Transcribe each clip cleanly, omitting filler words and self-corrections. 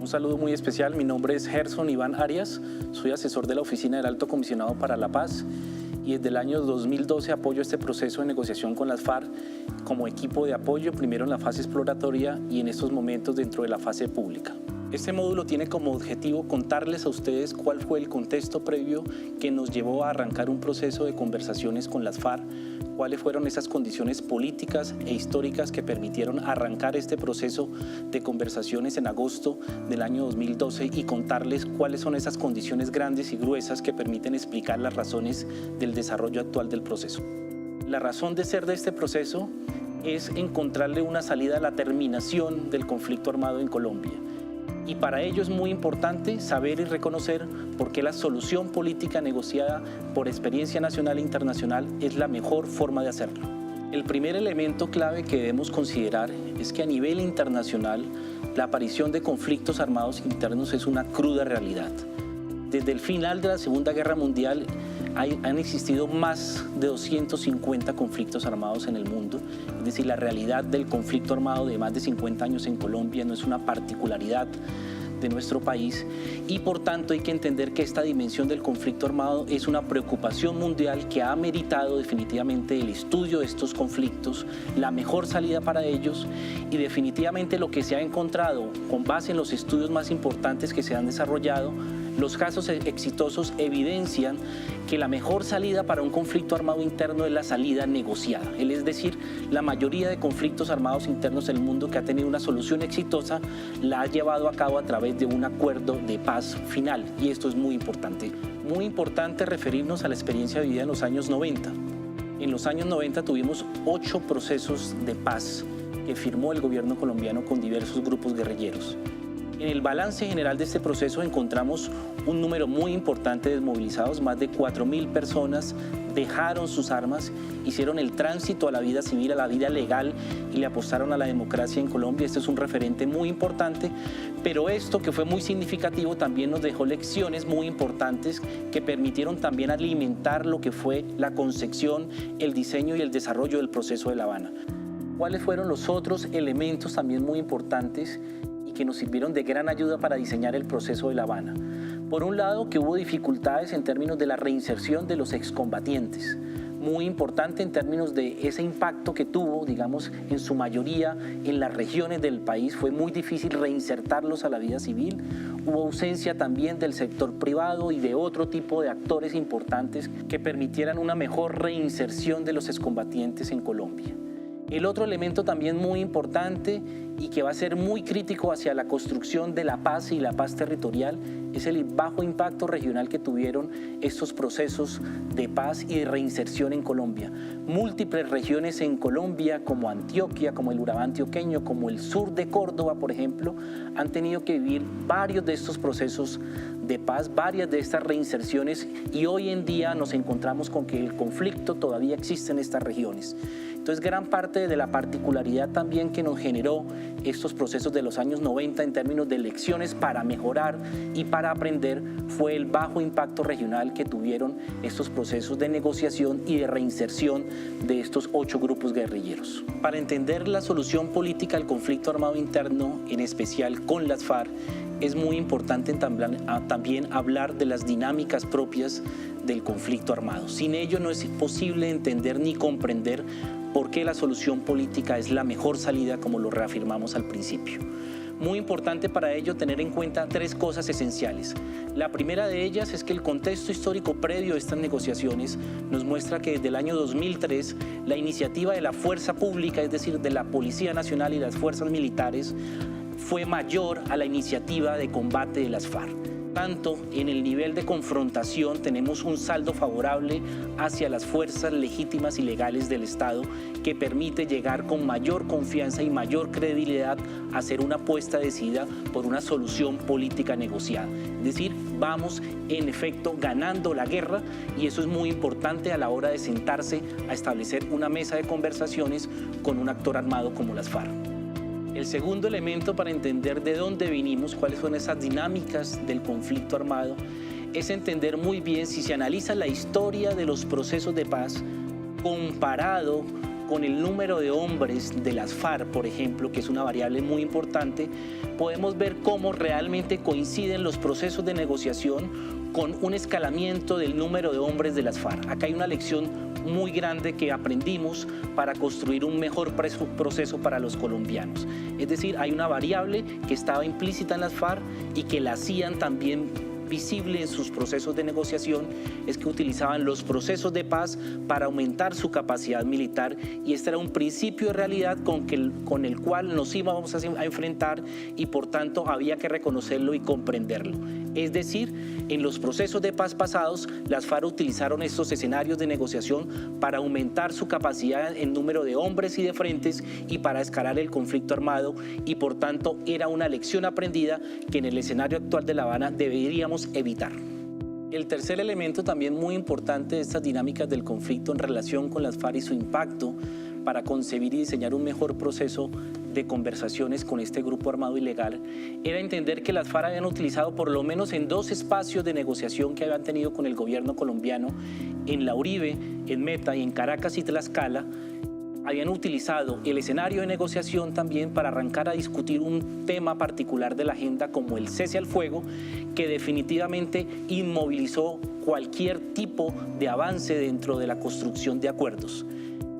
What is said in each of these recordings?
Un saludo muy especial, mi nombre es Gerson Iván Arias, soy asesor de la Oficina del Alto Comisionado para la Paz y desde el año 2012 apoyo este proceso de negociación con las FARC como equipo de apoyo, primero en la fase exploratoria y en estos momentos dentro de la fase pública. Este módulo tiene como objetivo contarles a ustedes cuál fue el contexto previo que nos llevó a arrancar un proceso de conversaciones con las FARC, cuáles fueron esas condiciones políticas e históricas que permitieron arrancar este proceso de conversaciones en agosto del año 2012 y contarles cuáles son esas condiciones grandes y gruesas que permiten explicar las razones del desarrollo actual del proceso. La razón de ser de este proceso es encontrarle una salida a la terminación del conflicto armado en Colombia. Y para ello es muy importante saber y reconocer por qué la solución política negociada por experiencia nacional e internacional es la mejor forma de hacerlo. El primer elemento clave que debemos considerar es que a nivel internacional la aparición de conflictos armados internos es una cruda realidad. Desde el final de la Segunda Guerra Mundial han existido más de 250 conflictos armados en el mundo, es decir, la realidad del conflicto armado de más de 50 años en Colombia no es una particularidad de nuestro país y por tanto hay que entender que esta dimensión del conflicto armado es una preocupación mundial que ha meritado definitivamente el estudio de estos conflictos, la mejor salida para ellos y definitivamente lo que se ha encontrado con base en los estudios más importantes que se han desarrollado. Los casos exitosos evidencian que la mejor salida para un conflicto armado interno es la salida negociada. Es decir, la mayoría de conflictos armados internos del mundo que ha tenido una solución exitosa la ha llevado a cabo a través de un acuerdo de paz final. Y esto es muy importante. Muy importante referirnos a la experiencia vivida en los años 90. En los años 90 tuvimos 8 procesos de paz que firmó el gobierno colombiano con diversos grupos guerrilleros. En el balance general de este proceso encontramos un número muy importante de desmovilizados, más de 4.000 personas dejaron sus armas, hicieron el tránsito a la vida civil, a la vida legal y le apostaron a la democracia en Colombia. Este es un referente muy importante, pero esto que fue muy significativo también nos dejó lecciones muy importantes que permitieron también alimentar lo que fue la concepción, el diseño y el desarrollo del proceso de La Habana. ¿Cuáles fueron los otros elementos también muy importantes que nos sirvieron de gran ayuda para diseñar el proceso de La Habana? Por un lado, que hubo dificultades en términos de la reinserción de los excombatientes, muy importante en términos de ese impacto que tuvo, digamos, en su mayoría en las regiones del país. Fue muy difícil reinsertarlos a la vida civil. Hubo ausencia también del sector privado y de otro tipo de actores importantes que permitieran una mejor reinserción de los excombatientes en Colombia. El otro elemento también muy importante y que va a ser muy crítico hacia la construcción de la paz y la paz territorial es el bajo impacto regional que tuvieron estos procesos de paz y de reinserción en Colombia. Múltiples regiones en Colombia, como Antioquia, como el Urabá antioqueño, como el sur de Córdoba, por ejemplo, han tenido que vivir varios de estos procesos de paz, varias de estas reinserciones y hoy en día nos encontramos con que el conflicto todavía existe en estas regiones. Entonces, gran parte de la particularidad también que nos generó estos procesos de los años 90 en términos de lecciones para mejorar y para aprender fue el bajo impacto regional que tuvieron estos procesos de negociación y de reinserción de estos 8 grupos guerrilleros. Para entender la solución política al conflicto armado interno, en especial con las FARC, es muy importante también hablar de las dinámicas propias del conflicto armado. Sin ello no es posible entender ni comprender por qué la solución política es la mejor salida, como lo reafirmamos al principio. Muy importante para ello tener en cuenta 3 cosas esenciales. La primera de ellas es que el contexto histórico previo a estas negociaciones nos muestra que desde el año 2003 la iniciativa de la fuerza pública, es decir, de la Policía Nacional y las fuerzas militares, fue mayor a la iniciativa de combate de las FARC. Tanto en el nivel de confrontación tenemos un saldo favorable hacia las fuerzas legítimas y legales del Estado que permite llegar con mayor confianza y mayor credibilidad a hacer una apuesta decidida por una solución política negociada. Es decir, vamos en efecto ganando la guerra y eso es muy importante a la hora de sentarse a establecer una mesa de conversaciones con un actor armado como las FARC. El segundo elemento para entender de dónde vinimos, cuáles son esas dinámicas del conflicto armado, es entender muy bien si se analiza la historia de los procesos de paz comparado con el número de hombres de las FARC, por ejemplo, que es una variable muy importante, podemos ver cómo realmente coinciden los procesos de negociación con un escalamiento del número de hombres de las FARC. Acá hay una lección muy grande que aprendimos para construir un mejor proceso para los colombianos. Es decir, hay una variable que estaba implícita en las FARC y que la hacían también visible en sus procesos de negociación, es que utilizaban los procesos de paz para aumentar su capacidad militar, y este era un principio de realidad con el cual nos íbamos a enfrentar, y por tanto había que reconocerlo y comprenderlo. Es decir, en los procesos de paz pasados, las FARC utilizaron estos escenarios de negociación para aumentar su capacidad en número de hombres y de frentes y para escalar el conflicto armado, y por tanto era una lección aprendida que en el escenario actual de La Habana deberíamos evitar. El tercer elemento también muy importante de estas dinámicas del conflicto en relación con las FARC y su impacto para concebir y diseñar un mejor proceso de conversaciones con este grupo armado ilegal era entender que las FARC habían utilizado, por lo menos en 2 espacios de negociación que habían tenido con el gobierno colombiano, en La Uribe, en Meta y en Caracas y Tlaxcala, habían utilizado el escenario de negociación también para arrancar a discutir un tema particular de la agenda como el cese al fuego, que definitivamente inmovilizó cualquier tipo de avance dentro de la construcción de acuerdos.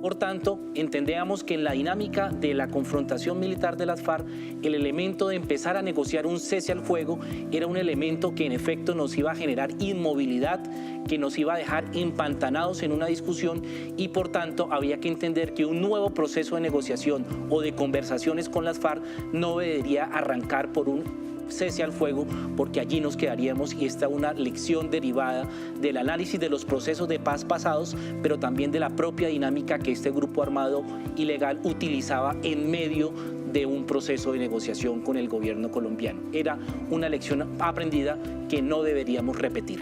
Por tanto, entendíamos que en la dinámica de la confrontación militar de las FARC, el elemento de empezar a negociar un cese al fuego era un elemento que en efecto nos iba a generar inmovilidad, que nos iba a dejar empantanados en una discusión, y por tanto había que entender que un nuevo proceso de negociación o de conversaciones con las FARC no debería arrancar por un cese al fuego, porque allí nos quedaríamos, y esta es una lección derivada del análisis de los procesos de paz pasados, pero también de la propia dinámica que este grupo armado ilegal utilizaba en medio de un proceso de negociación con el gobierno colombiano. Era una lección aprendida que no deberíamos repetir.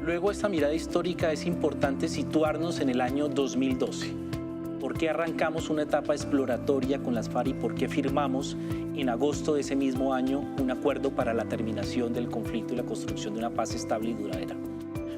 Luego, esta mirada histórica, es importante situarnos en el año 2012. ¿Por qué arrancamos una etapa exploratoria con las FARC y por qué firmamos en agosto de ese mismo año un acuerdo para la terminación del conflicto y la construcción de una paz estable y duradera?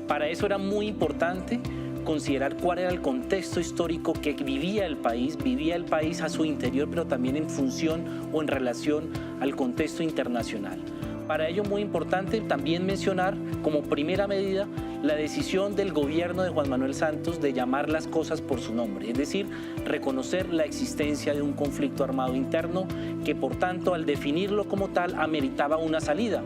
Para eso era muy importante considerar cuál era el contexto histórico que vivía el país a su interior, pero también en función o en relación al contexto internacional. Para ello, muy importante también mencionar como primera medida la decisión del gobierno de Juan Manuel Santos de llamar las cosas por su nombre, es decir, reconocer la existencia de un conflicto armado interno que, por tanto, al definirlo como tal, ameritaba una salida.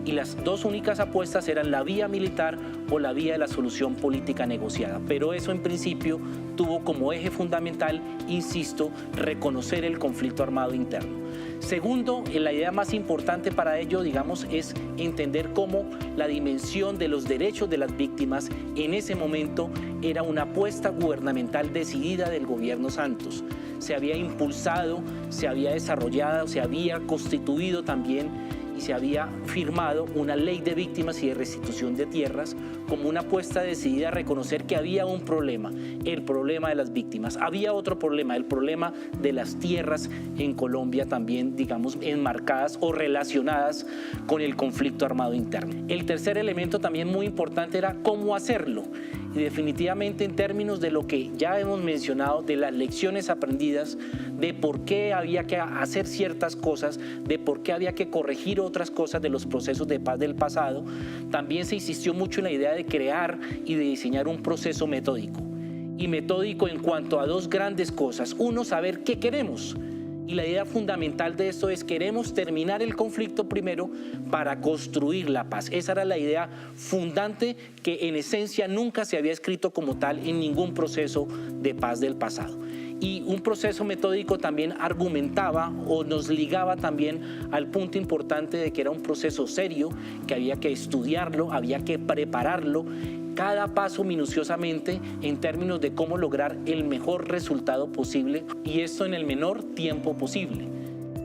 Y las 2 únicas apuestas eran la vía militar o la vía de la solución política negociada. Pero eso, en principio, tuvo como eje fundamental, insisto, reconocer el conflicto armado interno. Segundo, la idea más importante para ello, digamos, es entender cómo la dimensión de los derechos de las víctimas en ese momento era una apuesta gubernamental decidida del gobierno Santos. Se había impulsado, se había desarrollado, se había constituido también y se había firmado una ley de víctimas y de restitución de tierras como una apuesta decidida a reconocer que había un problema, el problema de las víctimas. Había otro problema, el problema de las tierras en Colombia también, digamos, enmarcadas o relacionadas con el conflicto armado interno. El tercer elemento también muy importante era cómo hacerlo. Y definitivamente, en términos de lo que ya hemos mencionado, de las lecciones aprendidas, de por qué había que hacer ciertas cosas, de por qué había que corregir otras cosas de los procesos de paz del pasado, también se insistió mucho en la idea de crear y de diseñar un proceso metódico. Y metódico en cuanto a 2 grandes cosas. Uno, saber qué queremos. Y la idea fundamental de esto es: queremos terminar el conflicto primero para construir la paz. Esa era la idea fundante que en esencia nunca se había escrito como tal en ningún proceso de paz del pasado. Y un proceso metódico también argumentaba o nos ligaba también al punto importante de que era un proceso serio, que había que estudiarlo, había que prepararlo, cada paso minuciosamente en términos de cómo lograr el mejor resultado posible, y esto en el menor tiempo posible.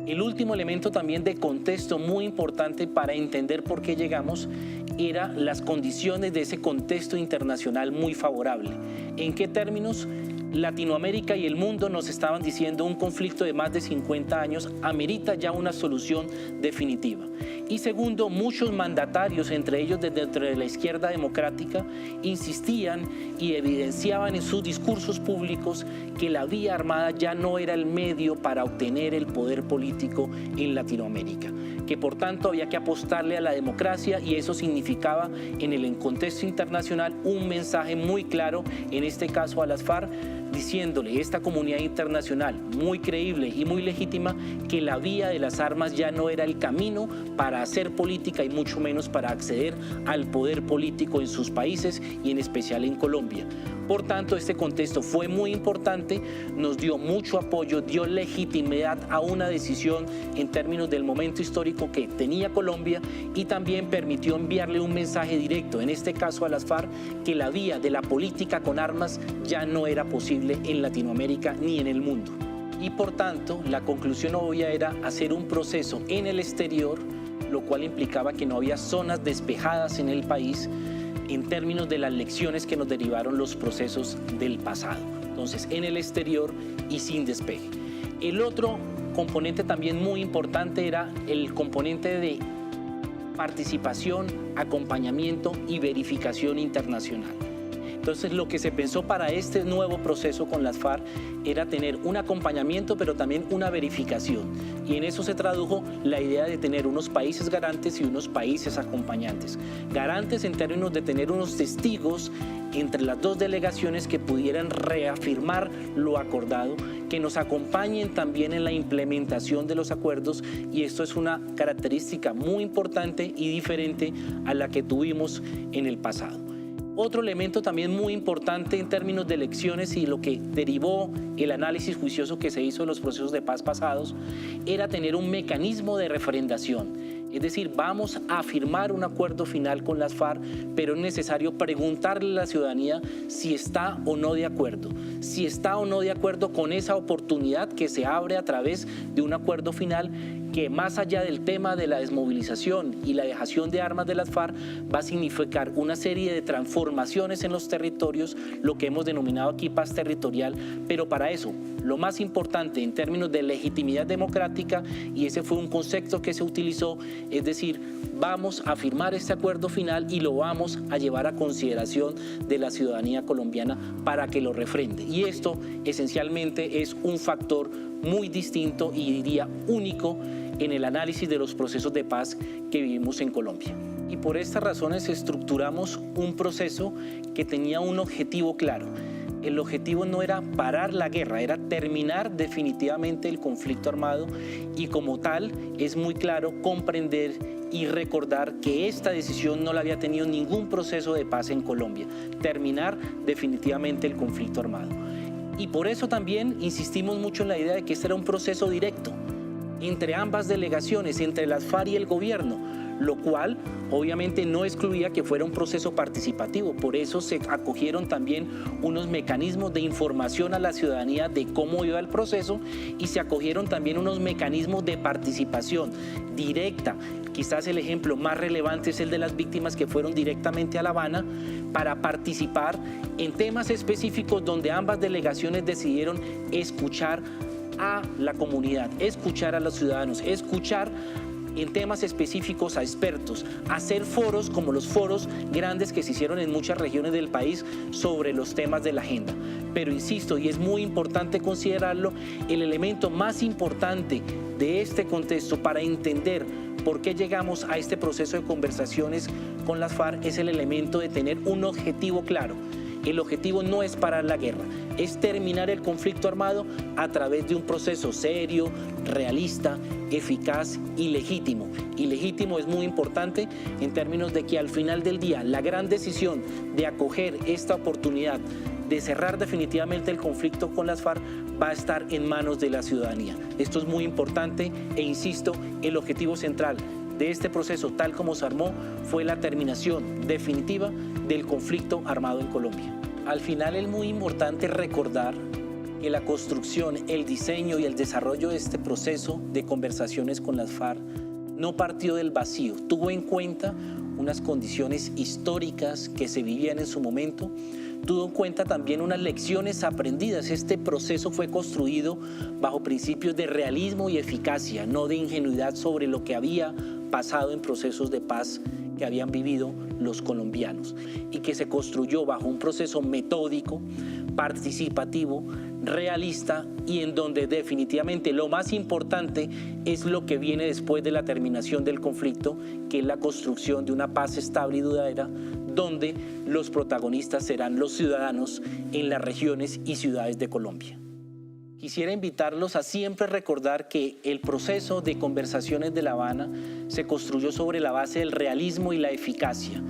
El último elemento también de contexto muy importante para entender por qué llegamos era las condiciones de ese contexto internacional muy favorable. ¿En qué términos? Latinoamérica y el mundo nos estaban diciendo un conflicto de más de 50 años amerita ya una solución definitiva. Y segundo, muchos mandatarios, entre ellos dentro de la izquierda democrática, insistían y evidenciaban en sus discursos públicos que la vía armada ya no era el medio para obtener el poder político en Latinoamérica, que por tanto había que apostarle a la democracia, y eso significaba en el contexto internacional un mensaje muy claro, en este caso a las FARC, diciéndole a esta comunidad internacional muy creíble y muy legítima que la vía de las armas ya no era el camino para hacer política y mucho menos para acceder al poder político en sus países y en especial en Colombia. Por tanto, este contexto fue muy importante, nos dio mucho apoyo, dio legitimidad a una decisión en términos del momento histórico que tenía Colombia, y también permitió enviarle un mensaje directo, en este caso a las FARC, que la vía de la política con armas ya no era posible en Latinoamérica ni en el mundo. Y por tanto, la conclusión obvia era hacer un proceso en el exterior, lo cual implicaba que no había zonas despejadas en el país, en términos de las lecciones que nos derivaron los procesos del pasado. Entonces, en el exterior y sin despeje. El otro componente también muy importante era el componente de participación, acompañamiento y verificación internacional. Entonces, lo que se pensó para este nuevo proceso con las FARC era tener un acompañamiento, pero también una verificación. Y en eso se tradujo la idea de tener unos países garantes y unos países acompañantes. Garantes en términos de tener unos testigos entre las dos delegaciones que pudieran reafirmar lo acordado, que nos acompañen también en la implementación de los acuerdos, y esto es una característica muy importante y diferente a la que tuvimos en el pasado. Otro elemento también muy importante en términos de elecciones y lo que derivó el análisis juicioso que se hizo en los procesos de paz pasados era tener un mecanismo de refrendación. Es decir, vamos a firmar un acuerdo final con las FARC, pero es necesario preguntarle a la ciudadanía si está o no de acuerdo. Si está o no de acuerdo con esa oportunidad que se abre a través de un acuerdo final, que más allá del tema de la desmovilización y la dejación de armas de las FARC, va a significar una serie de transformaciones en los territorios, lo que hemos denominado aquí paz territorial, pero para eso, lo más importante en términos de legitimidad democrática, y ese fue un concepto que se utilizó, es decir, vamos a firmar este acuerdo final y lo vamos a llevar a consideración de la ciudadanía colombiana para que lo refrende. Y esto esencialmente es un factor muy distinto y diría único en el análisis de los procesos de paz que vivimos en Colombia. Y por estas razones estructuramos un proceso que tenía un objetivo claro. El objetivo no era parar la guerra, era terminar definitivamente el conflicto armado, y como tal es muy claro comprender y recordar que esta decisión no la había tenido ningún proceso de paz en Colombia, terminar definitivamente el conflicto armado. Y por eso también insistimos mucho en la idea de que este era un proceso directo entre ambas delegaciones, entre las FARC y el gobierno, lo cual obviamente no excluía que fuera un proceso participativo. Por eso se acogieron también unos mecanismos de información a la ciudadanía de cómo iba el proceso, y se acogieron también unos mecanismos de participación directa. Quizás el ejemplo más relevante es el de las víctimas que fueron directamente a La Habana para participar en temas específicos donde ambas delegaciones decidieron escuchar a la comunidad, escuchar a los ciudadanos, escuchar en temas específicos a expertos, hacer foros como los foros grandes que se hicieron en muchas regiones del país sobre los temas de la agenda. Pero insisto, y es muy importante considerarlo, el elemento más importante de este contexto para entender por qué llegamos a este proceso de conversaciones con las FARC es el elemento de tener un objetivo claro. El objetivo no es parar la guerra, es terminar el conflicto armado a través de un proceso serio, realista, eficaz y legítimo. Y legítimo es muy importante en términos de que al final del día la gran decisión de acoger esta oportunidad de cerrar definitivamente el conflicto con las FARC va a estar en manos de la ciudadanía. Esto es muy importante e insisto, el objetivo central de este proceso, tal como se armó, fue la terminación definitiva del conflicto armado en Colombia. Al final es muy importante recordar que la construcción, el diseño y el desarrollo de este proceso de conversaciones con las FARC no partió del vacío, tuvo en cuenta unas condiciones históricas que se vivían en su momento, tuvo en cuenta también unas lecciones aprendidas. Este proceso fue construido bajo principios de realismo y eficacia, no de ingenuidad sobre lo que había pasado en procesos de paz que habían vivido los colombianos, y que se construyó bajo un proceso metódico, participativo, realista, y en donde definitivamente lo más importante es lo que viene después de la terminación del conflicto, que es la construcción de una paz estable y duradera, donde los protagonistas serán los ciudadanos en las regiones y ciudades de Colombia. Quisiera invitarlos a siempre recordar que el proceso de conversaciones de La Habana se construyó sobre la base del realismo y la eficacia.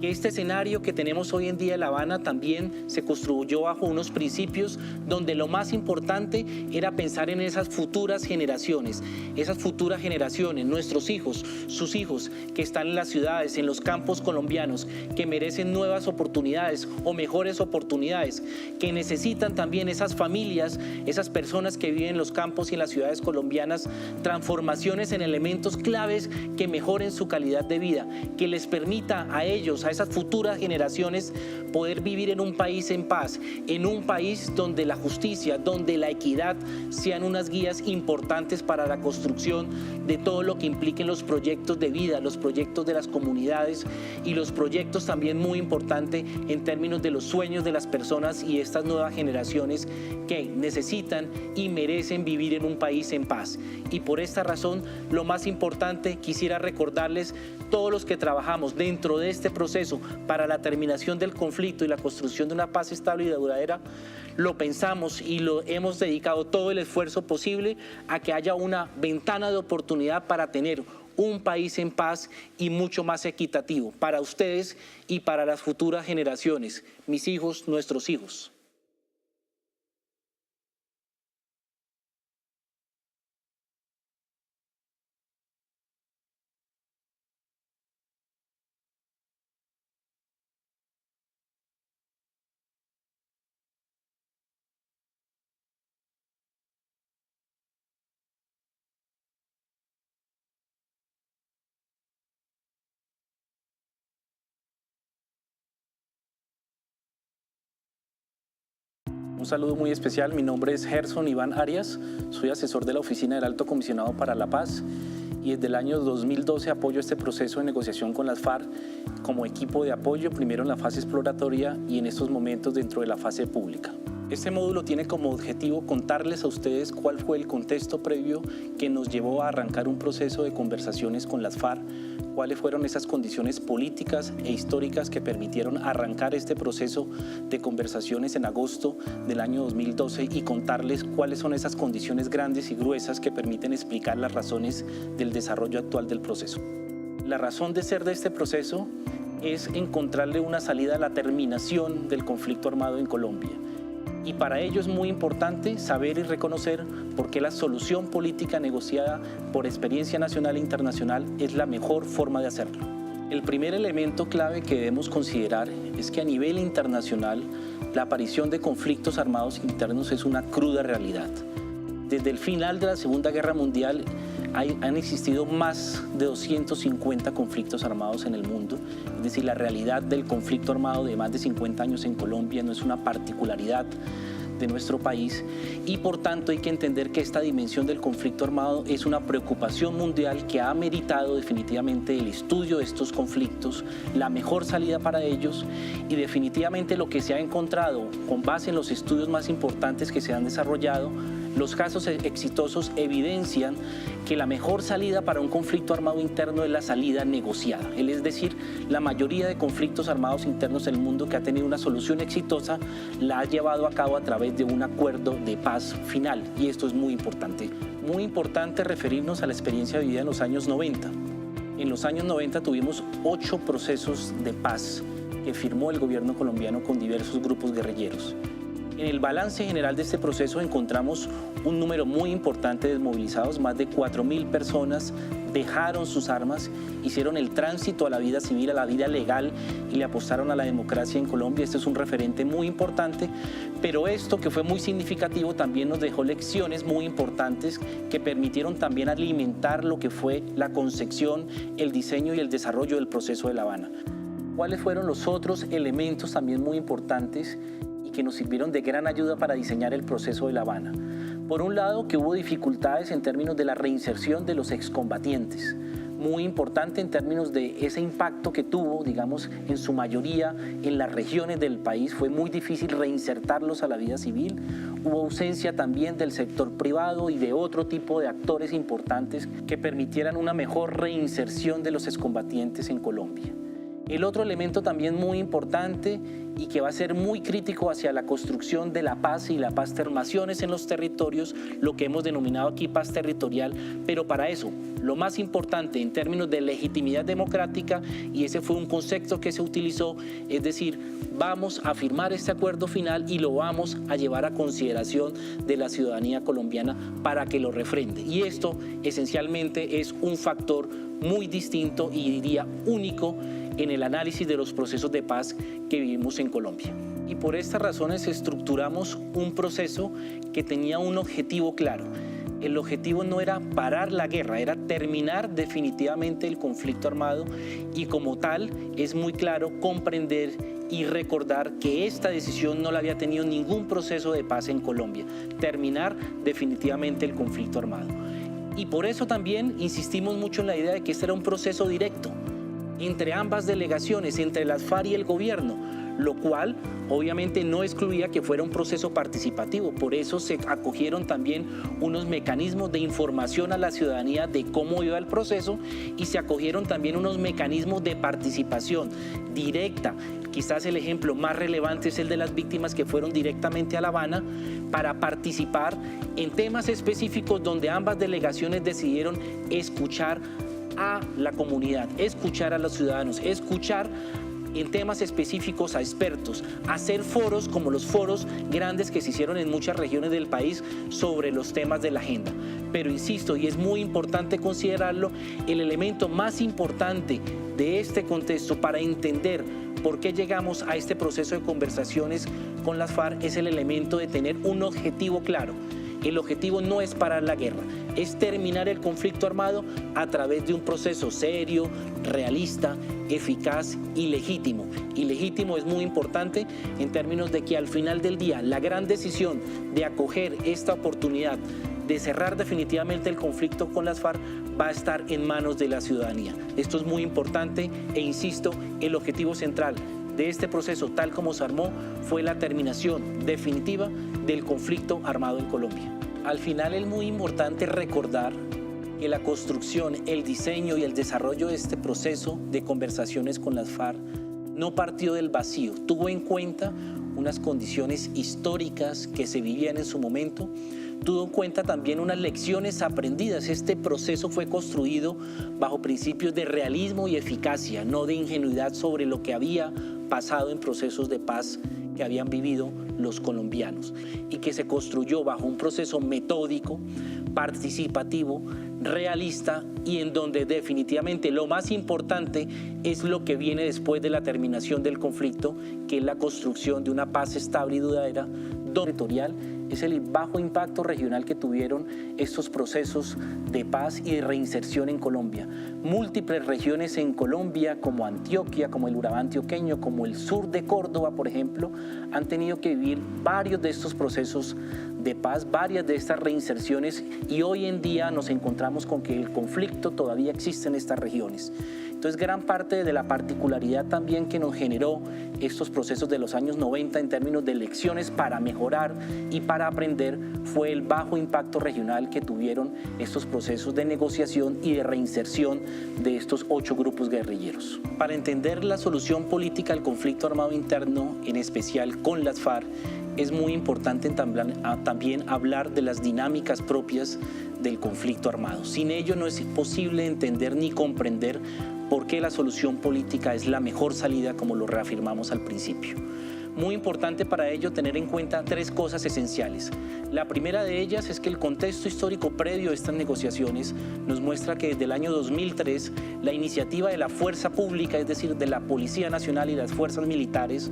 Que este escenario que tenemos hoy en día en La Habana también se construyó bajo unos principios donde lo más importante era pensar en esas futuras generaciones, nuestros hijos, sus hijos que están en las ciudades, en los campos colombianos, que merecen nuevas oportunidades o mejores oportunidades, que necesitan también esas familias, esas personas que viven en los campos y en las ciudades colombianas, transformaciones en elementos claves que mejoren su calidad de vida, que les permita a ellos, a esas futuras generaciones, poder vivir en un país en paz, en un país donde la justicia, donde la equidad sean unas guías importantes para la construcción de todo lo que impliquen los proyectos de vida, los proyectos de las comunidades y los proyectos también muy importantes en términos de los sueños de las personas y estas nuevas generaciones que necesitan y merecen vivir en un país en paz. Y por esta razón, lo más importante, quisiera recordarles, todos los que trabajamos dentro de este proceso para la terminación del conflicto y la construcción de una paz estable y duradera, lo pensamos y lo hemos dedicado todo el esfuerzo posible a que haya una ventana de oportunidad para tener un país en paz y mucho más equitativo para ustedes y para las futuras generaciones, mis hijos, nuestros hijos. Un saludo muy especial, mi nombre es Gerson Iván Arias, soy asesor de la Oficina del Alto Comisionado para la Paz y desde el año 2012 apoyo este proceso de negociación con las FARC como equipo de apoyo, primero en la fase exploratoria y en estos momentos dentro de la fase pública. Este módulo tiene como objetivo contarles a ustedes cuál fue el contexto previo que nos llevó a arrancar un proceso de conversaciones con las FARC, cuáles fueron esas condiciones políticas e históricas que permitieron arrancar este proceso de conversaciones en agosto del año 2012 y contarles cuáles son esas condiciones grandes y gruesas que permiten explicar las razones del desarrollo actual del proceso. La razón de ser de este proceso es encontrarle una salida a la terminación del conflicto armado en Colombia. Y para ello es muy importante saber y reconocer por qué la solución política negociada por experiencia nacional e internacional es la mejor forma de hacerlo. El primer elemento clave que debemos considerar es que a nivel internacional la aparición de conflictos armados internos es una cruda realidad. Desde el final de la Segunda Guerra Mundial han existido más de 250 conflictos armados en el mundo, es decir, la realidad del conflicto armado de más de 50 años en Colombia no es una particularidad de nuestro país y por tanto hay que entender que esta dimensión del conflicto armado es una preocupación mundial que ha meritado definitivamente el estudio de estos conflictos, la mejor salida para ellos y definitivamente lo que se ha encontrado con base en los estudios más importantes que se han desarrollado. Los casos exitosos evidencian que la mejor salida para un conflicto armado interno es la salida negociada. Es decir, la mayoría de conflictos armados internos del mundo que ha tenido una solución exitosa la ha llevado a cabo a través de un acuerdo de paz final. Y esto es muy importante. Muy importante referirnos a la experiencia vivida en los años 90. En los años 90 tuvimos 8 procesos de paz que firmó el gobierno colombiano con diversos grupos guerrilleros. En el balance general de este proceso encontramos un número muy importante de desmovilizados, más de 4.000 personas dejaron sus armas, hicieron el tránsito a la vida civil, a la vida legal y le apostaron a la democracia en Colombia. Este es un referente muy importante, pero esto que fue muy significativo también nos dejó lecciones muy importantes que permitieron también alimentar lo que fue la concepción, el diseño y el desarrollo del proceso de La Habana. ¿Cuáles fueron los otros elementos también muy importantes y que nos sirvieron de gran ayuda para diseñar el proceso de La Habana? Por un lado, que hubo dificultades en términos de la reinserción de los excombatientes, muy importante en términos de ese impacto que tuvo, digamos, en su mayoría en las regiones del país. Fue muy difícil reinsertarlos a la vida civil. Hubo ausencia también del sector privado y de otro tipo de actores importantes que permitieran una mejor reinserción de los excombatientes en Colombia. El otro elemento también muy importante y que va a ser muy crítico hacia la construcción de la paz y la paz termaciones en los territorios, lo que hemos denominado aquí paz territorial, pero para eso, lo más importante en términos de legitimidad democrática, y ese fue un concepto que se utilizó, es decir, vamos a firmar este acuerdo final y lo vamos a llevar a consideración de la ciudadanía colombiana para que lo refrende. Y esto esencialmente es un factor muy distinto y diría único en el análisis de los procesos de paz que vivimos en Colombia. Y por estas razones estructuramos un proceso que tenía un objetivo claro. El objetivo no era parar la guerra, era terminar definitivamente el conflicto armado y como tal es muy claro comprender y recordar que esta decisión no la había tenido ningún proceso de paz en Colombia, terminar definitivamente el conflicto armado. Y por eso también insistimos mucho en la idea de que este era un proceso directo entre ambas delegaciones, entre las FARC y el gobierno, lo cual obviamente no excluía que fuera un proceso participativo. Por eso se acogieron también unos mecanismos de información a la ciudadanía de cómo iba el proceso y se acogieron también unos mecanismos de participación directa. Quizás el ejemplo más relevante es el de las víctimas que fueron directamente a La Habana para participar en temas específicos donde ambas delegaciones decidieron escuchar a la comunidad, escuchar a los ciudadanos, escuchar en temas específicos a expertos, hacer foros como los foros grandes que se hicieron en muchas regiones del país sobre los temas de la agenda. Pero insisto, y es muy importante considerarlo, el elemento más importante de este contexto para entender por qué llegamos a este proceso de conversaciones con las FARC es el elemento de tener un objetivo claro. El objetivo no es parar la guerra, es terminar el conflicto armado a través de un proceso serio, realista, eficaz y legítimo. Y legítimo es muy importante en términos de que al final del día la gran decisión de acoger esta oportunidad de cerrar definitivamente el conflicto con las FARC va a estar en manos de la ciudadanía. Esto es muy importante e insisto, el objetivo central de este proceso, tal como se armó, fue la terminación definitiva del conflicto armado en Colombia. Al final es muy importante recordar que la construcción, el diseño y el desarrollo de este proceso de conversaciones con las FARC no partió del vacío, tuvo en cuenta unas condiciones históricas que se vivían en su momento, tuvo en cuenta también unas lecciones aprendidas. Este proceso fue construido bajo principios de realismo y eficacia, no de ingenuidad sobre lo que había pasado en procesos de paz que habían vivido los colombianos y que se construyó bajo un proceso metódico, participativo, realista y en donde definitivamente lo más importante es lo que viene después de la terminación del conflicto, que es la construcción de una paz estable y duradera, territorial. Es el bajo impacto regional que tuvieron estos procesos de paz y de reinserción en Colombia. Múltiples regiones en Colombia, como Antioquia, como el Urabá antioqueño, como el sur de Córdoba, por ejemplo, han tenido que vivir varios de estos procesos de paz, varias de estas reinserciones, y hoy en día nos encontramos con que el conflicto todavía existe en estas regiones. Entonces, gran parte de la particularidad también que nos generó estos procesos de los años 90 en términos de lecciones para mejorar y para aprender fue el bajo impacto regional que tuvieron estos procesos de negociación y de reinserción de estos 8 grupos guerrilleros. Para entender la solución política al conflicto armado interno, en especial con las FARC, es muy importante también hablar de las dinámicas propias del conflicto armado. Sin ello no es posible entender ni comprender por qué la solución política es la mejor salida, como lo reafirmamos al principio. Muy importante para ello tener en cuenta tres cosas esenciales. La primera de ellas es que el contexto histórico previo a estas negociaciones nos muestra que desde el año 2003 la iniciativa de la fuerza pública, es decir, de la Policía Nacional y las fuerzas militares,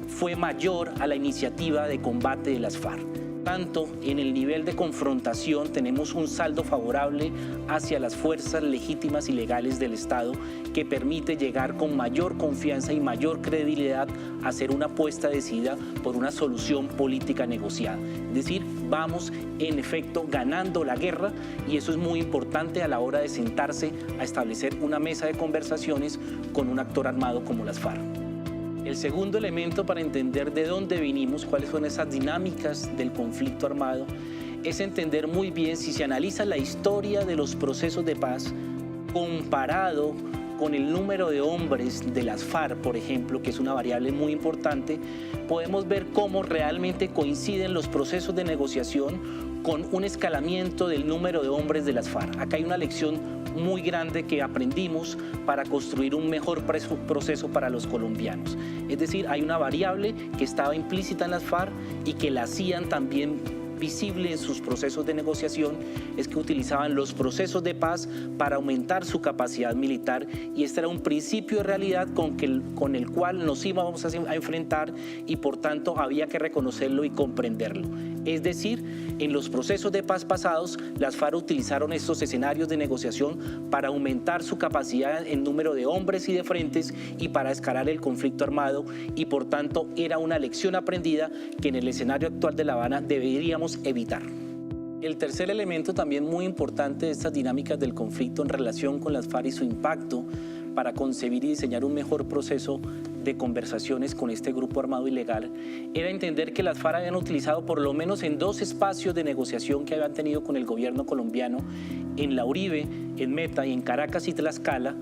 fue mayor a la iniciativa de combate de las FARC. Tanto en el nivel de confrontación tenemos un saldo favorable hacia las fuerzas legítimas y legales del Estado que permite llegar con mayor confianza y mayor credibilidad a hacer una apuesta decidida por una solución política negociada. Es decir, vamos en efecto ganando la guerra y eso es muy importante a la hora de sentarse a establecer una mesa de conversaciones con un actor armado como las FARC. El segundo elemento para entender de dónde vinimos, cuáles son esas dinámicas del conflicto armado, es entender muy bien si se analiza la historia de los procesos de paz comparado con el número de hombres de las FARC, por ejemplo, que es una variable muy importante, podemos ver cómo realmente coinciden los procesos de negociación con un escalamiento del número de hombres de las FARC. Acá hay una lección muy grande que aprendimos para construir un mejor proceso para los colombianos. Es decir, hay una variable que estaba implícita en las FARC y que la hacían también visible en sus procesos de negociación, es que utilizaban los procesos de paz para aumentar su capacidad militar y este era un principio de realidad con el cual nos íbamos a enfrentar y por tanto había que reconocerlo y comprenderlo. Es decir, en los procesos de paz pasados, las FARC utilizaron estos escenarios de negociación para aumentar su capacidad en número de hombres y de frentes y para escalar el conflicto armado y por tanto era una lección aprendida que en el escenario actual de La Habana deberíamos evitar. El tercer elemento también muy importante de estas dinámicas del conflicto en relación con las FARC y su impacto para concebir y diseñar un mejor proceso de conversaciones con este grupo armado ilegal era entender que las FARC habían utilizado por lo menos en dos espacios de negociación que habían tenido con el gobierno colombiano, en La Uribe, en Meta y en Caracas y Tlaxcala,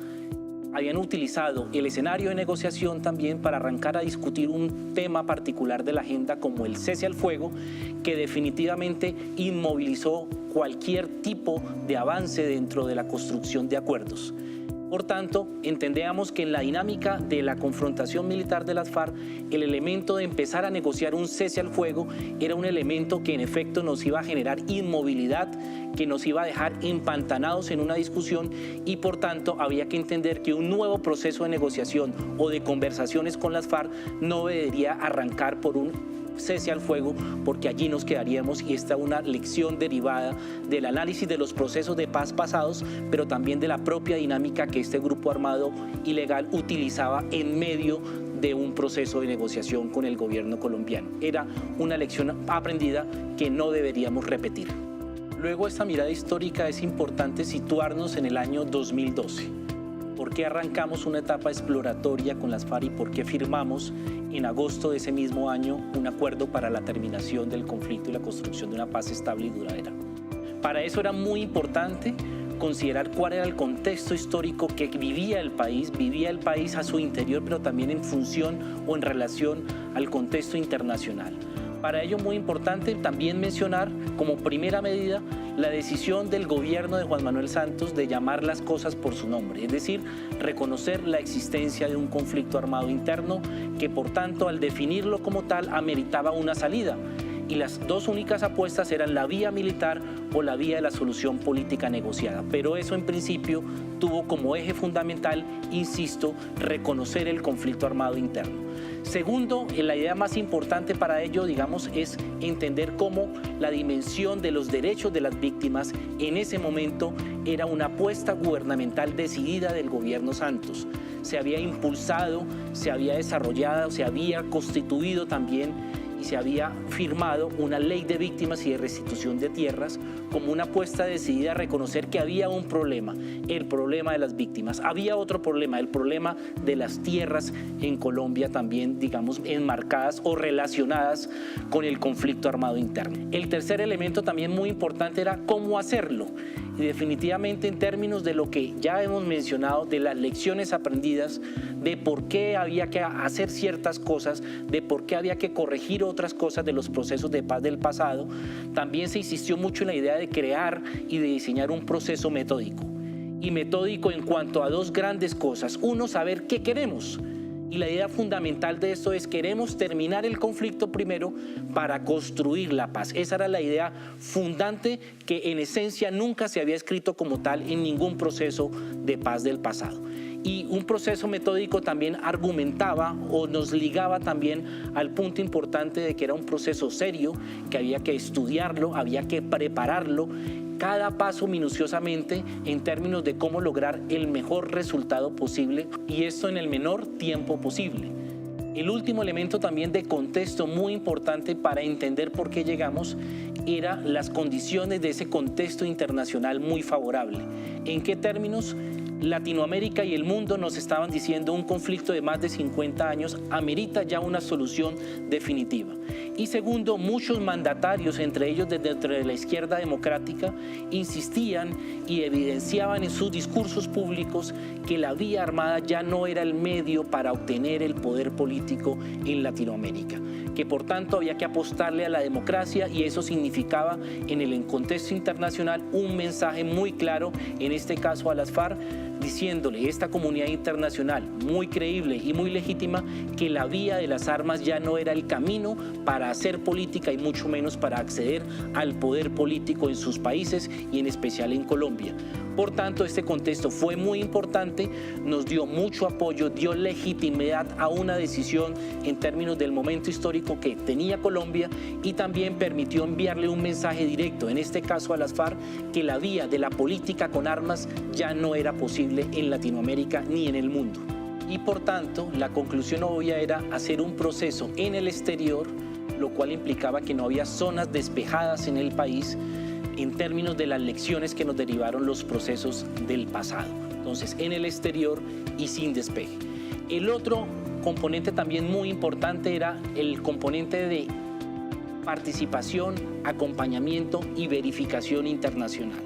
habían utilizado el escenario de negociación también para arrancar a discutir un tema particular de la agenda como el cese al fuego, que definitivamente inmovilizó cualquier tipo de avance dentro de la construcción de acuerdos. Por tanto, entendíamos que en la dinámica de la confrontación militar de las FARC, el elemento de empezar a negociar un cese al fuego era un elemento que en efecto nos iba a generar inmovilidad, que nos iba a dejar empantanados en una discusión y por tanto había que entender que un nuevo proceso de negociación o de conversaciones con las FARC no debería arrancar por un cese al fuego porque allí nos quedaríamos y esta es una lección derivada del análisis de los procesos de paz pasados pero también de la propia dinámica que este grupo armado ilegal utilizaba en medio de un proceso de negociación con el gobierno colombiano. Era una lección aprendida que no deberíamos repetir. Luego esta mirada histórica es importante situarnos en el año 2012. ¿Por qué arrancamos una etapa exploratoria con las FARC y por qué firmamos en agosto de ese mismo año un acuerdo para la terminación del conflicto y la construcción de una paz estable y duradera? Para eso era muy importante considerar cuál era el contexto histórico que vivía el país a su interior, pero también en función o en relación al contexto internacional. Para ello muy importante también mencionar como primera medida la decisión del gobierno de Juan Manuel Santos de llamar las cosas por su nombre, es decir, reconocer la existencia de un conflicto armado interno que por tanto al definirlo como tal ameritaba una salida y las dos únicas apuestas eran la vía militar o la vía de la solución política negociada, pero eso en principio tuvo como eje fundamental, insisto, reconocer el conflicto armado interno. Segundo, la idea más importante para ello, digamos, es entender cómo la dimensión de los derechos de las víctimas en ese momento era una apuesta gubernamental decidida del gobierno Santos. Se había impulsado, se había desarrollado, se había constituido también y se había firmado una ley de víctimas y de restitución de tierras como una apuesta decidida a reconocer que había un problema, el problema de las víctimas. Había otro problema, el problema de las tierras en Colombia también, digamos, enmarcadas o relacionadas con el conflicto armado interno. El tercer elemento también muy importante era cómo hacerlo. Y definitivamente en términos de lo que ya hemos mencionado, de las lecciones aprendidas, de por qué había que hacer ciertas cosas, de por qué había que corregir otras cosas de los procesos de paz del pasado, también se insistió mucho en la idea de crear y de diseñar un proceso metódico. Y metódico en cuanto a dos grandes cosas. Uno, saber qué queremos. Y la idea fundamental de esto es: queremos terminar el conflicto primero para construir la paz. Esa era la idea fundante, que en esencia nunca se había escrito como tal en ningún proceso de paz del pasado. Y un proceso metódico también argumentaba o nos ligaba también al punto importante de que era un proceso serio, que había que estudiarlo, había que prepararlo, cada paso minuciosamente en términos de cómo lograr el mejor resultado posible, y esto en el menor tiempo posible. El último elemento también de contexto muy importante para entender por qué llegamos era las condiciones de ese contexto internacional muy favorable. ¿En qué términos? Latinoamérica y el mundo nos estaban diciendo: un conflicto de más de 50 años amerita ya una solución definitiva. Y segundo, muchos mandatarios, entre ellos dentro de la izquierda democrática, insistían y evidenciaban en sus discursos públicos que la vía armada ya no era el medio para obtener el poder político en Latinoamérica, que por tanto había que apostarle a la democracia, y eso significaba en el contexto internacional un mensaje muy claro, en este caso a las FARC, diciéndole a esta comunidad internacional muy creíble y muy legítima que la vía de las armas ya no era el camino para hacer política, y mucho menos para acceder al poder político en sus países y en especial en Colombia. Por tanto, este contexto fue muy importante, nos dio mucho apoyo, dio legitimidad a una decisión en términos del momento histórico que tenía Colombia, y también permitió enviarle un mensaje directo, en este caso a las FARC, que la vía de la política con armas ya no era posible en Latinoamérica ni en el mundo. Y por tanto, la conclusión obvia era hacer un proceso en el exterior, lo cual implicaba que no había zonas despejadas en el país, en términos de las lecciones que nos derivaron los procesos del pasado. Entonces, en el exterior y sin despeje. El otro componente también muy importante era el componente de participación, acompañamiento y verificación internacional.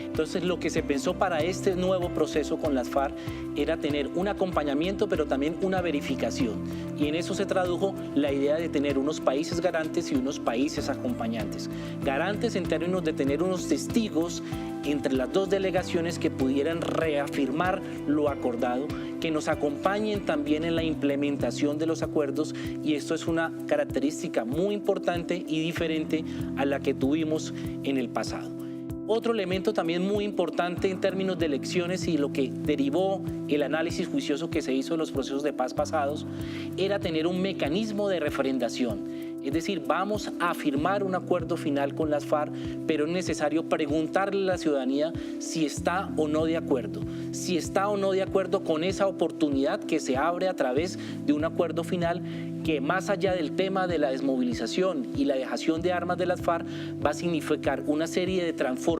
Entonces, lo que se pensó para este nuevo proceso con las FARC era tener un acompañamiento, pero también una verificación. Y en eso se tradujo la idea de tener unos países garantes y unos países acompañantes. Garantes en términos de tener unos testigos entre las dos delegaciones que pudieran reafirmar lo acordado, que nos acompañen también en la implementación de los acuerdos, y esto es una característica muy importante y diferente a la que tuvimos en el pasado. Otro elemento también muy importante en términos de elecciones y lo que derivó el análisis juicioso que se hizo de los procesos de paz pasados era tener un mecanismo de refrendación. Es decir, vamos a firmar un acuerdo final con las FARC, pero es necesario preguntarle a la ciudadanía si está o no de acuerdo. Si está o no de acuerdo con esa oportunidad que se abre a través de un acuerdo final, que más allá del tema de la desmovilización y la dejación de armas de las FARC, va a significar una serie de transformaciones